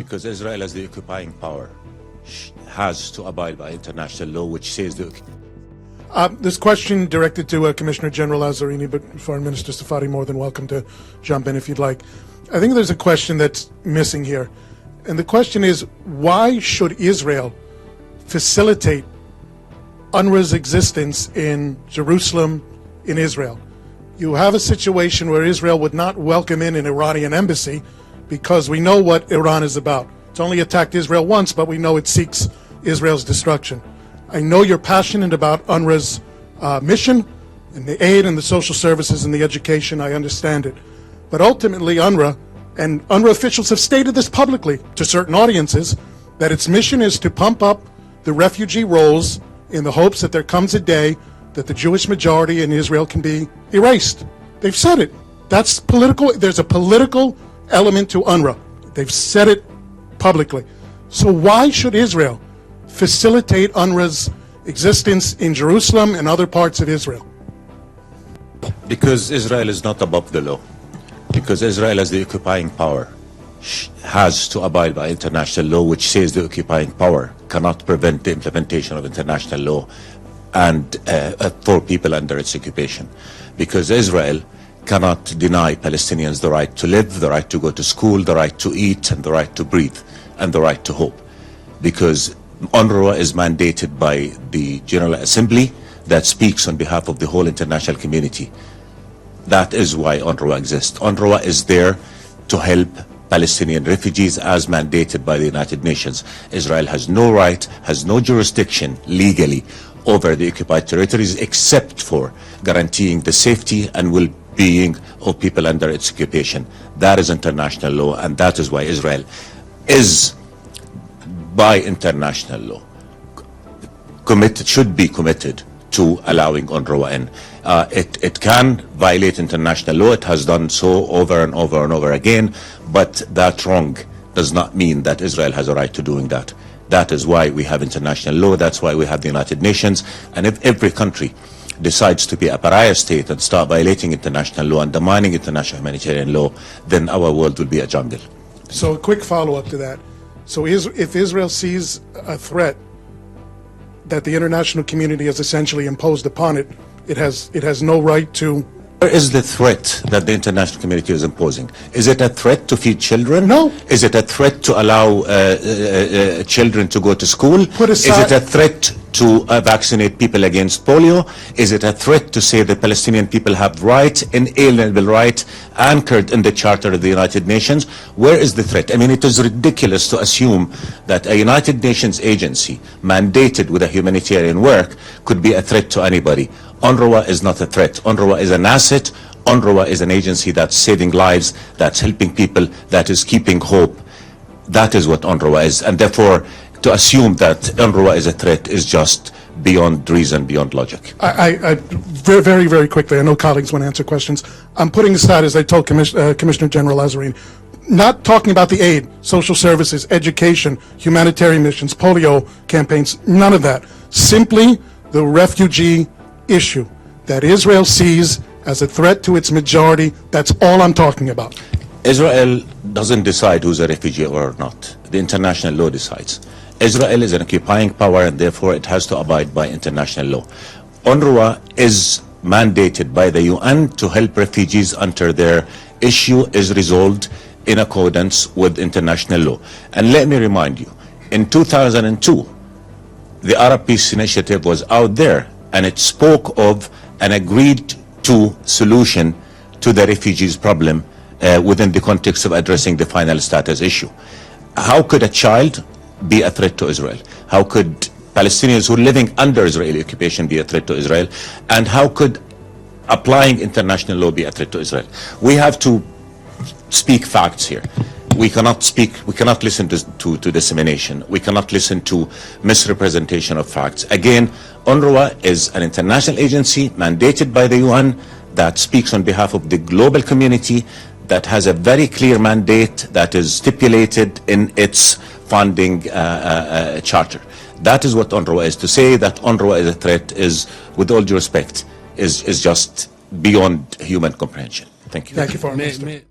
Because Israel, as the occupying power, has to abide by international law, which says this question directed to Commissioner General Lazzarini, but Foreign Minister Safadi more than welcome to jump in if you'd like. I think there's a question that's missing here. And the question is, why should Israel facilitate UNRWA's existence in Jerusalem, in Israel? You have a situation where Israel would not welcome in an Iranian embassy because we know what Iran is about. It's only attacked Israel once, but we know it seeks Israel's destruction. I know you're passionate about UNRWA's mission and the aid and the social services and the education. I understand it. But ultimately, UNRWA and UNRWA officials have stated this publicly to certain audiences, that its mission is to pump up the refugee rolls in the hopes that there comes a day that the Jewish majority in Israel can be erased. They've said it. That's political. There's a political element to UNRWA. They've said it publicly. So why should Israel facilitate UNRWA's existence in Jerusalem and other parts of Israel? Because Israel is not above the law. Because Israel, as the occupying power, has to abide by international law, which says the occupying power cannot prevent the implementation of international law and for people under its occupation. Because Israel cannot deny Palestinians the right to live, the right to go to school, the right to eat, and the right to breathe, and the right to hope. Because UNRWA is mandated by the General Assembly that speaks on behalf of the whole international community. That is why UNRWA exists. UNRWA is there to help Palestinian refugees as mandated by the United Nations. Israel has no right, has no jurisdiction legally over the occupied territories except for guaranteeing the safety and well-being of people under its occupation. That is international law, and that is why Israel is, by international law, should be committed to allowing UNRWA in. It can violate international law. It has done so over and over and over again, but that wrong does not mean that Israel has a right to doing that. That is why we have international law. That's why we have the United Nations. And if every country decides to be a pariah state and start violating international law, undermining international humanitarian law, then our world will be a jungle. So a quick follow-up to that. So if Israel sees a threat that the international community has essentially imposed upon it, it has no right to... Where is the threat that the international community is imposing? Is it a threat to feed children? No. Is it a threat to allow children to go to school? Put aside... Is it a threat to vaccinate people against polio? Is it a threat to say the Palestinian people have right, inalienable right, anchored in the Charter of the United Nations? Where is the threat? I mean, it is ridiculous to assume that a United Nations agency mandated with a humanitarian work could be a threat to anybody. UNRWA is not a threat. UNRWA is an asset. UNRWA is an agency that's saving lives, that's helping people, that is keeping hope. That is what UNRWA is. And therefore, to assume that UNRWA is a threat is just beyond reason, beyond logic. Very, very quickly, I know colleagues want to answer questions. I'm putting aside, as I told Commissioner General Lazzarini, not talking about the aid, social services, education, humanitarian missions, polio campaigns, none of that. Simply the refugee issue that Israel sees as a threat to its majority. That's all I'm talking about. Israel doesn't decide who's a refugee or not. The international law decides. Israel is an occupying power, and therefore it has to abide by international law. UNRWA is mandated by the UN to help refugees until their issue is resolved in accordance with international law. And let me remind you, in 2002, the Arab Peace Initiative was out there, and it spoke of an agreed to solution to the refugees problem within the context of addressing the final status issue. How could a child be a threat to Israel? How could Palestinians who are living under Israeli occupation be a threat to Israel? And how could applying international law be a threat to Israel? We have to speak facts here. We cannot listen to dissemination. We cannot listen to misrepresentation of facts. Again, UNRWA is an international agency mandated by the UN that speaks on behalf of the global community, that has a very clear mandate that is stipulated in its funding charter. That is what UNRWA is. To say that UNRWA is a threat is, with all due respect, is just beyond human comprehension. Thank you. Thank you, Foreign Minister.